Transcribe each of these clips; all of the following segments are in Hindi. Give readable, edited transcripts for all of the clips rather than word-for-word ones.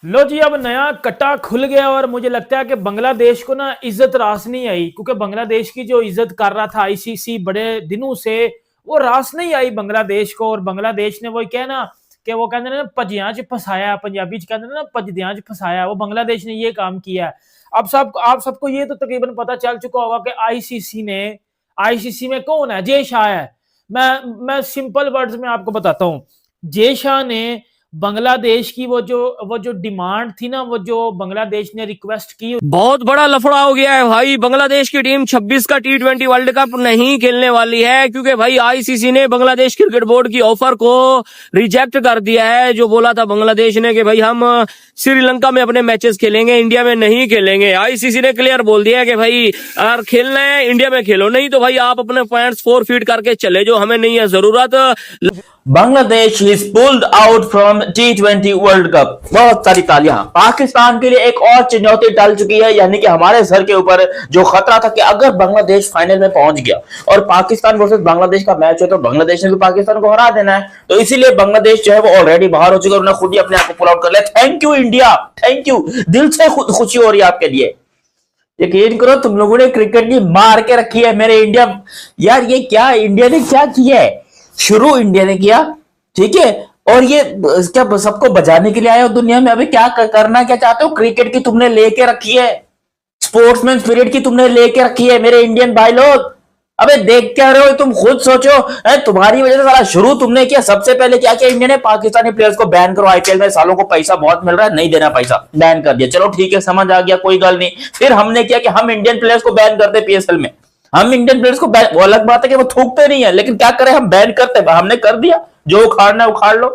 लो जी, अब नया कट्टा खुल गया और मुझे लगता है कि बांग्लादेश को ना इज्जत रास नहीं आई, क्योंकि बांग्लादेश की जो इज्जत कर रहा था आईसीसी बड़े दिनों से, वो रास नहीं आई बांग्लादेश को। और बांग्लादेश ने वो क्या ना कि वो कहते ना भजियां च फसाया, पंजाबी च कहते ना भजदियां च फसाया, वो बांग्लादेश ने ये काम किया है। अब सब आप सबको ये तो तकरीबन पता चल चुका होगा कि आईसीसी में कौन है? जय शाह है। मैं सिंपल वर्ड्स में आपको बताता हूँ। जय शाह ने बांग्लादेश की वो जो डिमांड थी ना, वो जो बांग्लादेश ने रिक्वेस्ट की, बहुत बड़ा लफड़ा हो गया है भाई। बांग्लादेश की टीम 26 का T20 वर्ल्ड कप नहीं खेलने वाली है, क्योंकि भाई आईसीसी ने बांग्लादेश क्रिकेट बोर्ड की ऑफर को रिजेक्ट कर दिया है। जो बोला था बांग्लादेश ने कि भाई हम श्रीलंका में अपने मैचेस खेलेंगे, इंडिया में नहीं खेलेंगे। आईसीसी ने क्लियर बोल दिया है कि भाई अगर खेलना है इंडिया में खेलो, नहीं तो भाई आप अपने पॉइंट्स फोरफीट करके चले जाओ, हमें नहीं है जरूरत। Bangladesh is pulled out from T20 world cup. बहुत सारी तालियां। पाकिस्तान के लिए एक और चुनौती टल चुकी है, यानी कि हमारे सर के ऊपर जो खतरा था कि अगर बांग्लादेश फाइनल में पहुंच गया और पाकिस्तान वर्सेस बांग्लादेश का मैच हो तो बांग्लादेश ने भी पाकिस्तान को हरा देना है। तो इसीलिए बांग्लादेश जो है वो ऑलरेडी बाहर हो चुका है, उन्होंने खुद ही अपने आप को पुल आउट कर लिया। Thank you India, thank you, दिल से खुशी हो रही है आपके लिए। यकीन करो तुम लोगों ने क्रिकेट की मार के रखी है मेरे इंडिया। यार ये क्या इंडिया ने क्या किया है? शुरू इंडिया ने किया, ठीक है, और ये क्या सबको बजाने के लिए आए हो दुनिया में? अभी क्या करना क्या चाहते हो? क्रिकेट की तुमने लेके रखी है, स्पोर्ट्समैन स्पिरिट की तुमने लेके रखी है मेरे इंडियन भाई लोग। अबे देख क्या रहे हो? तुम खुद सोचो, तुम्हारी वजह से सारा शुरू तुमने किया। सबसे पहले क्या किया इंडिया ने? पाकिस्तानी प्लेयर्स को बैन करो, आईपीएल में सालों को पैसा बहुत मिल रहा है, नहीं देना पैसा, बैन कर दिया। चलो ठीक है, समझ आ गया, कोई गल नहीं। फिर हमने किया कि हम इंडियन प्लेयर्स को बैन करते पीएसएल में। हम इंडियन प्लेयर्स को बैन, वो अलग बात है कि वो थूकते नहीं है, लेकिन क्या करें, हम बैन करते, हमने कर दिया। जो उखाड़ना है उखाड़ लो।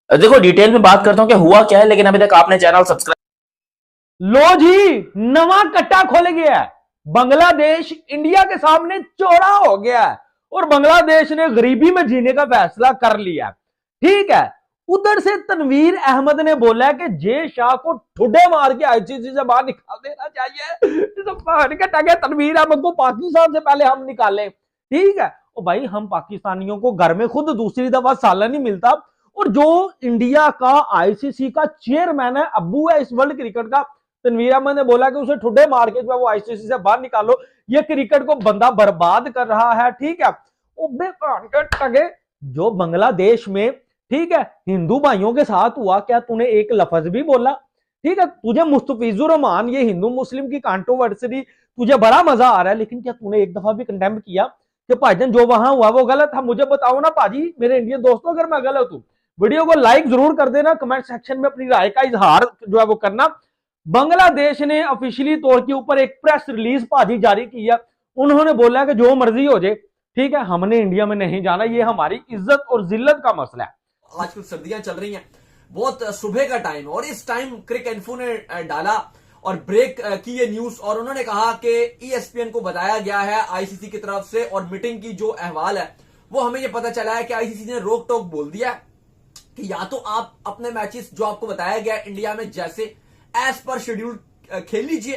देखो डिटेल में बात करता हूं कि हुआ क्या है, लेकिन अभी तक आपने चैनल सब्सक्राइब। लो जी, नवा कट्टा खोल गया है। बांग्लादेश इंडिया के सामने चौड़ा हो गया है और बांग्लादेश ने गरीबी में जीने का फैसला कर लिया। ठीक है, उधर से तनवीर अहमद ने बोला है कि जय शाह को ठुड्डे मार के आईसीसी से बाहर निकाल देना चाहिए। तनवीर अहमद को पाकिस्तान से पहले हम निकालें। ठीक है, और भाई हम पाकिस्तानियों को घर में खुद दूसरी दफा सालन नहीं मिलता, और जो इंडिया का आईसीसी का चेयरमैन है, अब्बू है इस वर्ल्ड क्रिकेट का, तनवीर अहमद ने बोला कि उसे ठुड्डे मार के जो वो आईसीसी से बाहर निकालो, ये क्रिकेट को बंदा बर्बाद कर रहा है। ठीक है, जो बांग्लादेश में, ठीक है, हिंदू भाइयों के साथ हुआ, क्या तूने एक लफ्ज भी बोला? ठीक है, तुझे मुस्तफिजुर रहमान ये हिंदू मुस्लिम की कंट्रोवर्सी तुझे बड़ा मजा आ रहा है, लेकिन क्या तूने एक दफा भी कंडेम किया कि भाईजान जो वहां हुआ वो गलत था? मुझे बताओ ना पाजी, मेरे इंडियन दोस्तों, अगर मैं गलत हूं वीडियो को लाइक जरूर कर देना, कमेंट सेक्शन में अपनी राय का इजहार जो है वो करना। बांग्लादेश ने ऑफिशियली तौर के ऊपर एक प्रेस रिलीज भाजी जारी किया। उन्होंने बोला कि जो मर्जी हो जाए, ठीक है, हमने इंडिया में नहीं जाना, ये हमारी इज्जत और जिल्लत का मसला है। आजकल सर्दियां चल रही हैं, बहुत सुबह का टाइम, और इस टाइम क्रिक इन्फो ने डाला और ब्रेक की ये न्यूज, और उन्होंने कहा कि ईएसपीएन को बताया गया है आईसीसी की तरफ से, और मीटिंग की जो अहवाल है वो हमें ये पता चला है कि आईसीसी ने रोक टोक बोल दिया कि या तो आप अपने मैचेस जो आपको बताया गया इंडिया में जैसे एज पर शेड्यूल खेल लीजिए,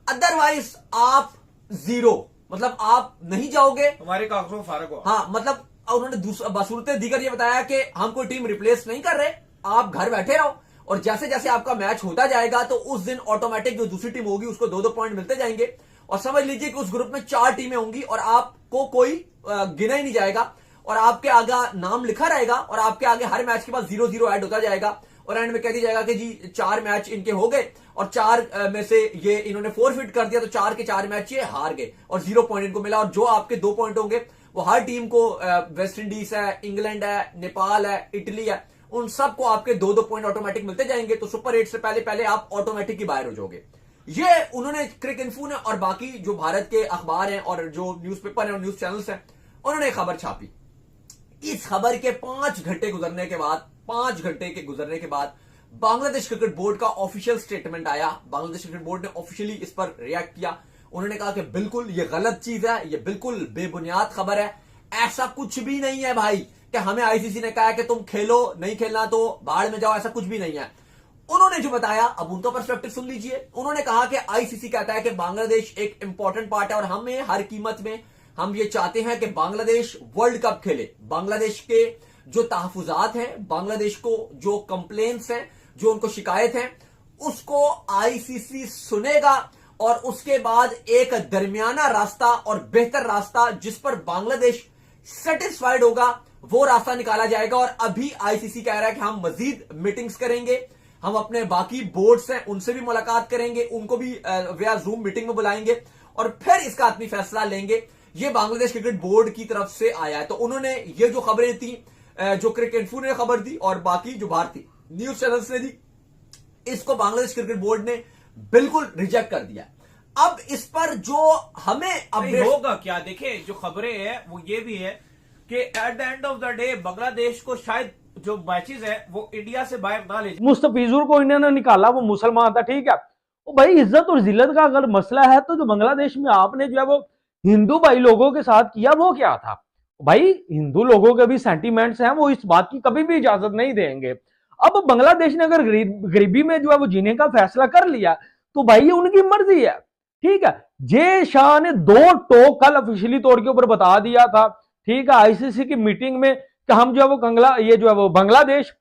अदरवाइज आप जीरो, मतलब आप नहीं जाओगे, हमारे कागजों फारग हो। हाँ, मतलब उन्होंने बसूरते दीगर ये बताया कि हम कोई टीम रिप्लेस नहीं कर रहे, आप घर बैठे रहो, और जैसे जैसे आपका मैच होता जाएगा तो उस दिन ऑटोमेटिक जो दूसरी टीम होगी उसको 2-2 पॉइंट मिलते जाएंगे, और समझ लीजिए कि उस ग्रुप में 4 टीमें होंगी और आपको कोई गिना ही नहीं जाएगा, और आपके आगे नाम लिखा रहेगा, और आपके आगे हर मैच के बाद 0-0 ऐड होता जाएगा, और एंड में कह दिया जाएगा कि जी 4 मैच इनके हो गए, और 4 में से ये इन्होंने फोरफिट कर दिया, तो 4 के 4 मैच ये हार गए और 0 पॉइंट इनको मिला, और जो आपके 2 पॉइंट होंगे वो हर टीम को, वेस्ट इंडीज है, इंग्लैंड है, नेपाल है, इटली है, उन सबको आपके 2-2 पॉइंट ऑटोमेटिक मिलते जाएंगे, तो सुपर 8 से पहले पहले आप ऑटोमेटिक ही बाहर हो जाओगे। ये उन्होंने क्रिक इन्फो ने और बाकी जो भारत के अखबार हैं और जो न्यूज़पेपर हैं और न्यूज चैनल्स हैं, उन्होंने खबर छापी। इस खबर के 5 घंटे गुजरने के बाद बांग्लादेश क्रिकेट बोर्ड का ऑफिशियल स्टेटमेंट आया। बांग्लादेश क्रिकेट बोर्ड ने ऑफिशियली इस पर रिएक्ट किया। उन्होंने कहा कि बिल्कुल ये गलत चीज है, ये बिल्कुल बेबुनियाद खबर है, ऐसा कुछ भी नहीं है भाई कि हमें आईसीसी ने कहा है कि तुम खेलो, नहीं खेलना तो बाहर में जाओ, ऐसा कुछ भी नहीं है। उन्होंने जो बताया, अब उनका पर्सपेक्टिव सुन लीजिए। उन्होंने कहा कि आईसीसी कहता है कि बांग्लादेश एक इंपॉर्टेंट पार्ट है, और हमें हर कीमत में हम ये चाहते हैं कि बांग्लादेश वर्ल्ड कप खेले। बांग्लादेश के जो तहफुजात हैं, बांग्लादेश को जो कंप्लेंट्स हैं, जो उनको शिकायत है उसको आईसीसी सुनेगा और उसके बाद एक दरमियाना रास्ता और बेहतर रास्ता जिस पर बांग्लादेश सेटिस्फाइड होगा वो रास्ता निकाला जाएगा। और अभी आईसीसी कह रहा है कि हम मजीद मीटिंग्स करेंगे, हम अपने बाकी बोर्ड्स हैं उनसे भी मुलाकात करेंगे, उनको भी वया जूम मीटिंग में बुलाएंगे और फिर इसका आत्मी फैसला लेंगे। ये बांग्लादेश क्रिकेट बोर्ड की तरफ से आया है। तो उन्होंने ये जो खबरें थी, जो क्रिकेट इन्फो ने खबर दी और बाकी जो भारतीय न्यूज चैनल्स ने दी, इसको बांग्लादेश क्रिकेट बोर्ड ने बिल्कुल रिजेक्ट कर दिया। अब इस पर जो हमें नहीं होगा क्या, देखिए जो खबरें हैं वो ये भी है कि at the end of the day Bangladesh को शायद जो मैचेस है वो इंडिया से बाहर ना ले। मुस्तफिजुर को इंडिया ने निकाला, वो मुसलमान था, ठीक है। वो भाई इज्जत और जिल्लत का अगर मसला है तो जो बांग्लादेश में आपने जो है वो हिंदू भाई लोगों के साथ किया वो क्या था? भाई हिंदू लोगों के भी सेंटीमेंट्स हैं, वो इस बात की कभी भी इजाजत नहीं देंगे। अब बांग्लादेश ने अगर गरीबी में जो है वो जीने का फैसला कर लिया तो भाई ये उनकी मर्जी है, ठीक है। जे शाह ने 2 टोक कल ऑफिशियली तौर के ऊपर बता दिया था, ठीक है, आईसीसी की मीटिंग में कि हम जो है वो ये जो है वो बांग्लादेश,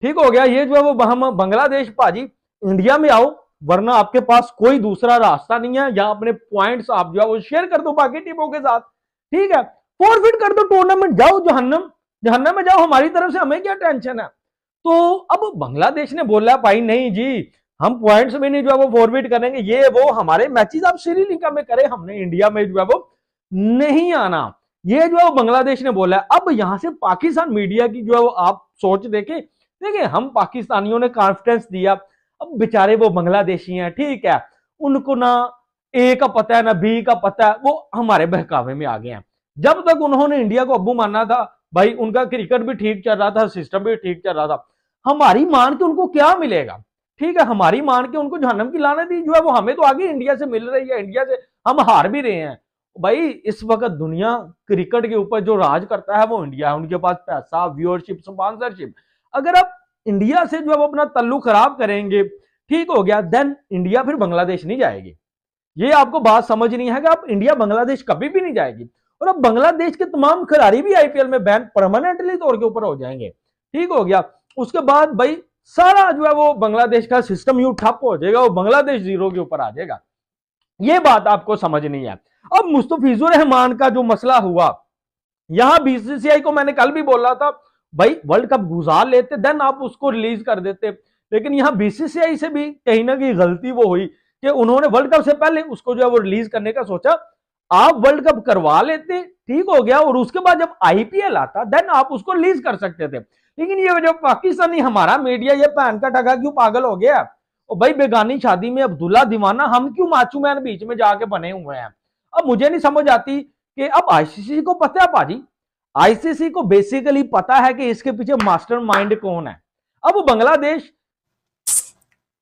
ठीक हो गया, ये जो है वो हम बांग्लादेश भाजी इंडिया में आओ वरना आपके पास कोई दूसरा रास्ता नहीं है, या अपने पॉइंट्स आप जो है वो शेयर कर दो बाकी टीमों के साथ, ठीक है, फॉरफिट कर दो, टूर्नामेंट जाओ, जहन्नम में जाओ, हमारी तरफ से हमें क्या टेंशन है। तो अब बांग्लादेश ने बोला भाई नहीं जी, हम पॉइंट्स में नहीं जो है वो फॉरवर्ड करेंगे, ये वो हमारे मैचेस आप श्रीलंका में करें, हमने इंडिया में जो है वो नहीं आना, ये जो है बांग्लादेश ने बोला। अब यहां से पाकिस्तान मीडिया की जो है वो आप सोच देखिए हम पाकिस्तानियों ने कॉन्फिडेंस दिया, अब बेचारे वो बांग्लादेशी हैं, ठीक है, उनको ना ए का पता है ना बी का पता है, वो हमारे बहकावे में आ गए हैं। जब तक उन्होंने इंडिया को अब्बू माना था भाई, उनका क्रिकेट भी ठीक चल रहा था, सिस्टम भी ठीक चल रहा था, हमारी मान के उनको क्या मिलेगा, ठीक है, हमारी मान के उनको जहन्नम की लानत दी जो है वो हमें तो आगे इंडिया से मिल रही है, इंडिया से हम हार भी रहे हैं। भाई इस वक्त दुनिया क्रिकेट के ऊपर जो राज करता है वो इंडिया है, उनके पास पैसा, व्यूअरशिप, स्पॉन्सरशिप। अगर आप इंडिया से जो है वो अपना तल्लुक खराब करेंगे, ठीक हो गया, देन इंडिया फिर बांग्लादेश नहीं जाएगी। ये आपको बात समझ नहीं है कि आप इंडिया बांग्लादेश कभी भी नहीं जाएगी। और अब बांग्लादेश के तमाम खिलाड़ी भी आईपीएल में बैन परमानेंटली तौर के ऊपर हो जाएंगे, ठीक हो गया। उसके बाद भाई सारा जो है वो बांग्लादेश का सिस्टम यूं ठप हो जाएगा, वो बांग्लादेश जीरो के ऊपर आ जाएगा। ये बात आपको समझ नहीं है। अब मुस्तफिजुर रहमान का जो मसला हुआ, यहां बीसीसीआई को मैंने कल भी बोला था भाई वर्ल्ड कप गुजार लेते देन आप उसको रिलीज कर देते, लेकिन यहां बीसीसीआई से भी कहीं ना कहीं गलती वो हुई कि उन्होंने वर्ल्ड कप से पहले उसको जो है वो रिलीज करने का सोचा। आप वर्ल्ड कप करवा लेते, ठीक हो गया, और उसके बाद जब आईपीएल आता देन आप उसको रिलीज कर सकते थे। लेकिन ये जो पाकिस्तानी हमारा मीडिया ये पैन का टका क्यों पागल हो गया, और भाई बेगानी शादी में अब्दुल्ला दीवाना हम क्यों माचू मैन बीच में जाके बने हुए हैं। अब मुझे नहीं समझ आती कि अब आईसीसी को पता है पाजी, आईसीसी को बेसिकली पता है कि इसके पीछे मास्टरमाइंड कौन है। अब बांग्लादेश,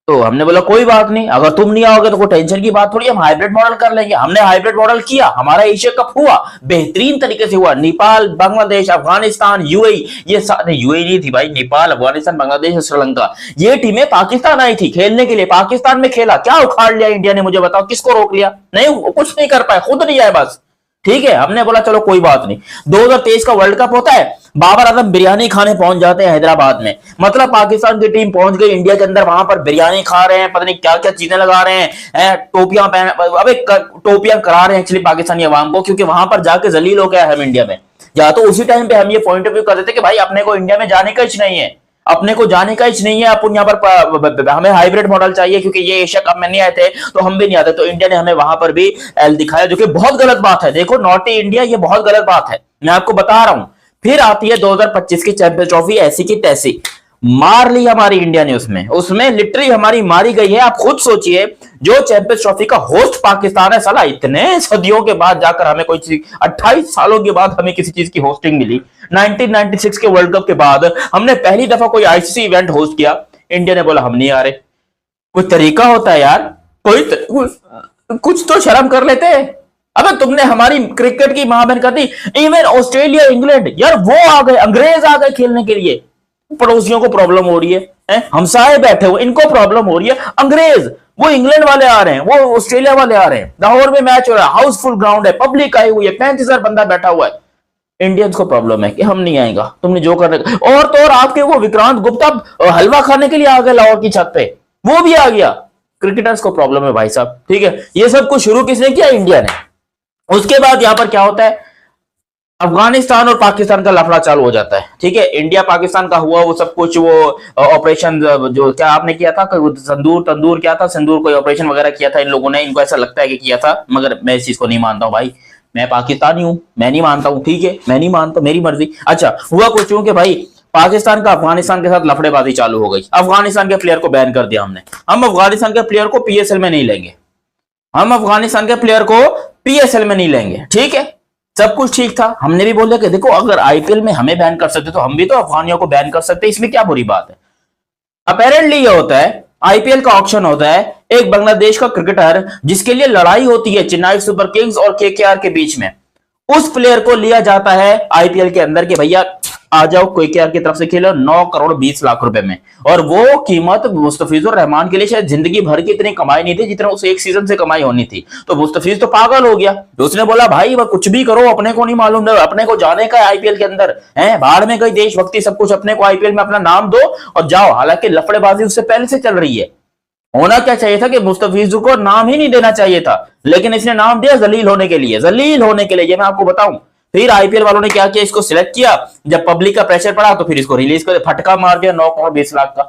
तो हमने बोला कोई बात नहीं, अगर तुम नहीं आओगे तो कोई टेंशन की बात थोड़ी, हम हाइब्रिड मॉडल कर लेंगे। हमने हाइब्रिड मॉडल किया, हमारा एशिया कप हुआ, बेहतरीन तरीके से हुआ। नेपाल, बांग्लादेश, अफगानिस्तान, यूएई, ये यूएई नहीं थी भाई, नेपाल, अफगानिस्तान, बांग्लादेश, श्रीलंका, ये टीमें पाकिस्तान आई थी खेलने के लिए, पाकिस्तान में खेला, क्या उखाड़ लिया इंडिया ने, मुझे बताओ किसको रोक लिया? नहीं, कुछ नहीं कर पाए, खुद नहीं आए बस, ठीक है। हमने बोला चलो कोई बात नहीं। 2023 का वर्ल्ड कप होता है, बाबर आजम बिरयानी खाने पहुंच जाते हैं हैदराबाद में, मतलब पाकिस्तान की टीम पहुंच गई इंडिया के अंदर, वहां पर बिरयानी खा रहे हैं, पता नहीं क्या क्या चीजें लगा रहे हैं, टोपियां पहन, अबे टोपियां करा रहे हैं एक्चुअली पाकिस्तानी अवाम को, क्योंकि वहां पर जाके जलील हो गया है हम इंडिया में। या तो उसी टाइम पे हम ये पॉइंट ऑफ व्यू कर देते कि भाई अपने को इंडिया में जाने का इच नहीं है, अपने को जाने का इच नहीं है, अपन यहाँ पर हमें हाइब्रिड मॉडल चाहिए, क्योंकि ये एशिया कप में नहीं आए थे तो हम भी नहीं आते, तो इंडिया ने हमें वहां पर भी एल दिखाया, जो कि बहुत गलत बात है। देखो नॉटी इंडिया, ये बहुत गलत बात है, मैं आपको बता रहा हूं। फिर आती है 2025 की चैंपियंस ट्रॉफी, ऐसी की तैसी मार ली हमारी इंडिया ने, उसमें लिटरली हमारी मारी गई है। आप खुद सोचिए, जो चैंपियंस ट्रॉफी का होस्ट पाकिस्तान है, साला इतने सदियों के बाद जाकर हमें कोई चीज, 28 सालों के बाद हमें किसी चीज की होस्टिंग मिली। 1996 के वर्ल्ड कप के बाद हमने पहली दफा कोई आईसीसी इवेंट होस्ट किया, इंडिया ने बोला हम नहीं आ रहे। कोई तरीका होता है यार, कुछ तो शर्म कर लेते। अबे तुमने हमारी क्रिकेट की महाबहन कर दी। इवन ऑस्ट्रेलिया, इंग्लैंड, यार वो आ गए, अंग्रेज आ गए खेलने के लिए। पड़ोसियों को प्रॉब्लम हो रही है, हमसाए बैठे हुए, इनको प्रॉब्लम हो रही है। अंग्रेज, वो इंग्लैंड वाले आ रहे हैं, वो ऑस्ट्रेलिया वाले आ रहे हैं। लाहौर में मैच हो रहा है, हाउसफुल ग्राउंड है, पब्लिक आई हुई है, 35,000 बंदा बैठा हुआ है। इंडियंस को प्रॉब्लम है कि हम नहीं आएगा, तुमने जो कर रखा। और तो और आपके वो विक्रांत गुप्ता हलवा खाने के लिए आ गए लाहौर की छत पे, वो भी आ गया। क्रिकेटर्स को प्रॉब्लम है भाई साहब, ठीक है। ये सब कुछ शुरू किसने किया? इंडिया ने। उसके बाद यहां पर क्या होता है, अफगानिस्तान और पाकिस्तान का लफड़ा चालू हो जाता है, ठीक है। इंडिया पाकिस्तान का हुआ वो सब कुछ, वो ऑपरेशन जो क्या आपने किया था, तंदूर क्या था, सिंदूर कोई ऑपरेशन वगैरह किया था इन लोगों ने, इनको ऐसा लगता है कि किया था, मगर मैं इस चीज को नहीं मानता हूं भाई। मैं पाकिस्तानी हूं, मैं नहीं मानता हूं, ठीक है, मैं नहीं मानता, मेरी मर्जी। अच्छा, हुआ कुछ यूं कि भाई पाकिस्तान का अफगानिस्तान के साथ लफड़ेबाजी चालू हो गई। अफगानिस्तान के प्लेयर को बैन कर दिया हमने। हम अफगानिस्तान के प्लेयर को पीएसएल में नहीं लेंगे, हम अफगानिस्तान के प्लेयर को पीएसएल में नहीं लेंगे, ठीक है। सब कुछ ठीक था, हमने भी बोला कि देखो अगर आईपीएल में हमें बैन कर सकते तो हम भी तो अफगानियों को बैन कर सकते, इसमें क्या बुरी बात है। अपेरेंटली ये होता है, आईपीएल का ऑक्शन होता है, एक बांग्लादेश का क्रिकेटर जिसके लिए लड़ाई होती है चेन्नई सुपर किंग्स और केकेआर के बीच में, उस प्लेयर को लिया जाता है आईपीएल के अंदर कि भैया आ जाओ, केकेआर की तरफ से खेलो 9 करोड़ 20 लाख रुपए में। और वो कीमत मुस्तफिजुर रहमान के लिए शायद जिंदगी भर की इतनी कमाई नहीं थी जितना उसे एक सीजन से कमाई होनी थी। तो मुस्तफिज तो पागल हो गया, उसने बोला भाई वह कुछ भी करो, अपने को नहीं मालूम, अपने को जाने का है आईपीएल के अंदर है, बाहर में गई देशभक्ति सब कुछ, अपने को आईपीएल में अपना नाम दो और जाओ। हालांकि लफड़ेबाजी उससे पहले से चल रही है। होना क्या चाहिए था कि मुस्तफिजुर को नाम ही नहीं देना चाहिए था, लेकिन इसने नाम दिया जलील होने के लिए, जलील होने के लिए, ये मैं आपको बताऊं। फिर आईपीएल वालों ने क्या किया, इसको सिलेक्ट किया, जब पब्लिक का प्रेशर पड़ा तो फिर इसको रिलीज कर फटका मार दिया 9 करोड़ 20 लाख का।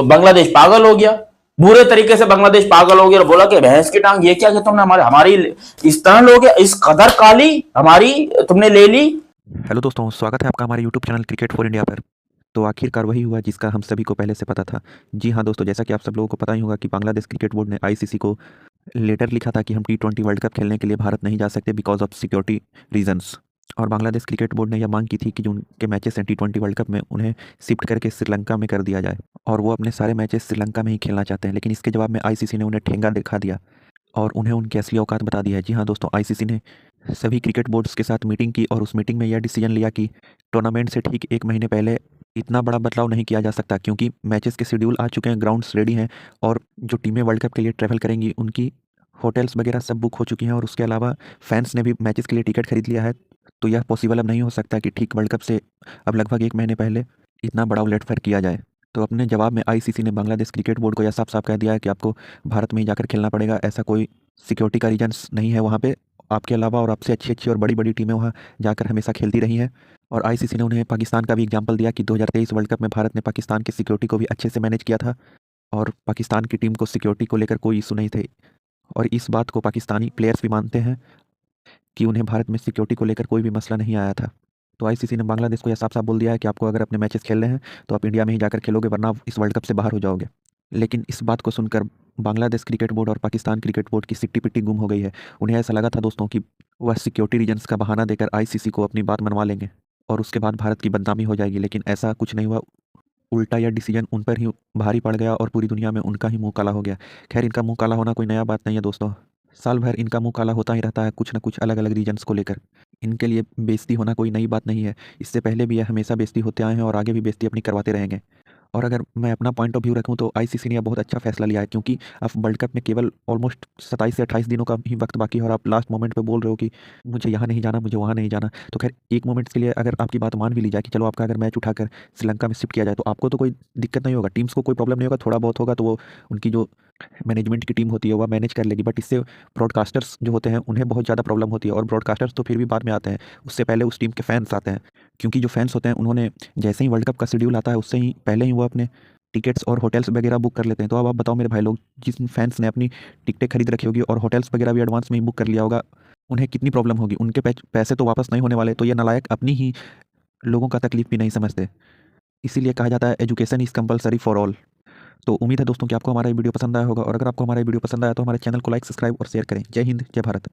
बांग्लादेश पागल हो गया, बुरे तरीके से बांग्लादेश पागल हो गया और बोला कि भैंस की टांग, ये क्या कि तुमने हमारी इस तरह लोग, इस कदर काली हमारी तुमने ले ली। हेलो दोस्तों, स्वागत है आपका हमारे YouTube channel cricket for India पर। तो आखिरकार वही हुआ जिसका हम सभी को पहले से पता था। जी हाँ दोस्तों, जैसा कि आप सब लोगों को पता ही होगा कि बांग्लादेश क्रिकेट बोर्ड ने आईसीसी को लेटर लिखा था कि हम T20 वर्ल्ड कप खेलने के लिए भारत नहीं जा सकते बिकॉज ऑफ सिक्योरिटी रीजंस। और बांग्लादेश क्रिकेट बोर्ड ने यह मांग की थी कि जो उनके मैचेस हैं T20 वर्ल्ड कप में, उन्हें शिफ्ट करके श्रीलंका में कर दिया जाए, और वो अपने सारे मैचेस श्रीलंका में ही खेलना चाहते हैं। लेकिन इसके जवाब में आईसीसी ने उन्हें ठेंगा दिखा दिया और उन्हें उनकी असली औकात बता दी है। जी हाँ दोस्तों, आईसीसी ने सभी क्रिकेट बोर्ड्स के साथ मीटिंग की और उस मीटिंग में यह डिसीजन लिया कि टूर्नामेंट से ठीक 1 महीने पहले इतना बड़ा बदलाव नहीं किया जा सकता, क्योंकि मैचेस के शेड्यूल आ चुके हैं, ग्राउंड्स रेडी हैं, और जो टीमें वर्ल्ड कप के लिए ट्रैवल करेंगी उनकी होटल्स वगैरह सब बुक हो चुकी हैं, और उसके अलावा फैंस ने भी मैचेस के लिए टिकट खरीद लिया है। तो यह पॉसिबल अब नहीं हो सकता कि ठीक वर्ल्ड कप से अब लगभग 1 महीने पहले इतना बड़ा उलटफेर किया जाए। तो अपने जवाब में आईसीसी ने बांग्लादेश क्रिकेट बोर्ड को यह साफ साफ कह दिया है कि आपको भारत में ही जाकर खेलना पड़ेगा, ऐसा कोई सिक्योरिटी का रीजन्स नहीं है वहाँ पे आपके अलावा, और आपसे अच्छी अच्छी और बड़ी बड़ी टीमें वहाँ जाकर हमेशा खेलती रही हैं। और आईसीसी ने उन्हें पाकिस्तान का भी एग्जांपल दिया कि 2023 वर्ल्ड कप में भारत ने पाकिस्तान की सिक्योरिटी को भी अच्छे से मैनेज किया था, और पाकिस्तान की टीम को सिक्योरिटी को लेकर कोई इशू नहीं थे। और इस बात को पाकिस्तानी प्लेयर्स भी मानते हैं कि उन्हें भारत में सिक्योरिटी को लेकर कोई भी मसला नहीं आया था। तो आईसीसी ने बांग्लादेश को यह साफ साफ बोल दिया है कि आपको अगर अपने मैचेस खेल रहे हैं तो आप इंडिया में ही जाकर खेलोगे, वरना आप इस वर्ल्ड कप से बाहर हो जाओगे। लेकिन इस बात को सुनकर बांग्लादेश क्रिकेट बोर्ड और पाकिस्तान क्रिकेट बोर्ड की सिट्टी पिट्टी गुम हो गई है। उन्हें ऐसा लगा था दोस्तों कि वह सिक्योरिटी रीजन्स का बहाना देकर आईसीसी को अपनी बात मनवा लेंगे और उसके बाद भारत की बदनामी हो जाएगी, लेकिन ऐसा कुछ नहीं हुआ। उल्टा यह डिसीजन उन पर ही भारी पड़ गया और पूरी दुनिया में उनका ही मुंह काला हो गया। खैर, इनका मुंह काला होना कोई नया बात नहीं है दोस्तों, साल भर इनका मुंह काला होता ही रहता है कुछ न कुछ अलग अलग रीजन्स को लेकर। इनके लिए बेइज्जती होना कोई नई बात नहीं है, इससे पहले भी यह हमेशा बेइज्जती होते आए हैं और आगे भी बेइज्जती अपनी करवाते रहेंगे। और अगर मैं अपना पॉइंट ऑफ व्यू रखूं तो आईसीसी ने बहुत अच्छा फैसला लिया है, क्योंकि अब वर्ल्ड कप में केवल ऑलमोस्ट 27 से 28 दिनों का ही वक्त बाकी है और आप लास्ट मोमेंट पे बोल रहे हो कि मुझे यहाँ नहीं जाना, मुझे वहाँ नहीं जाना। तो खैर, एक मोमेंट्स के लिए अगर आपकी बात मान भी ली जाए कि चलो आपका अगर मैच उठाकर श्रीलंका में शिफ्ट किया जाए तो आपको तो कोई दिक्कत नहीं होगा, टीम्स को कोई प्रॉब्लम नहीं होगा, थोड़ा बहुत होगा तो वो उनकी जो मैनेजमेंट की टीम होती है वह मैनेज कर लेगी। बट इससे ब्रॉडकास्टर्स जो होते हैं उन्हें बहुत ज़्यादा प्रॉब्लम होती है, और ब्रॉडकास्टर्स तो फिर भी बाद में आते हैं, उससे पहले उस टीम के फैंस आते हैं, क्योंकि जो फैंस होते हैं उन्होंने जैसे ही वर्ल्ड कप का शेड्यूल आता है उससे ही पहले ही वो अपने टिकट्स और होटल्स वगैरह बुक कर लेते हैं। तो अब आप बताओ मेरे भाई लोग, जिन फैंस ने अपनी टिकटें खरीद रखी होगी और होटल्स वगैरह भी एडवांस में ही बुक कर लिया होगा, उन्हें कितनी प्रॉब्लम होगी। उनके पैसे तो वापस नहीं होने वाले, तो ये नालायक अपनी ही लोगों का तकलीफ भी नहीं समझते। इसीलिए कहा जाता है education is compulsory for all. तो उम्मीद है दोस्तों कि आपको हमारा वीडियो पसंद आया होगा, और अगर आपको हमारा वीडियो पसंद आया तो हमारे चैनल को लाइक, सब्सक्राइब और शेयर करें। जय हिंद, जय भारत।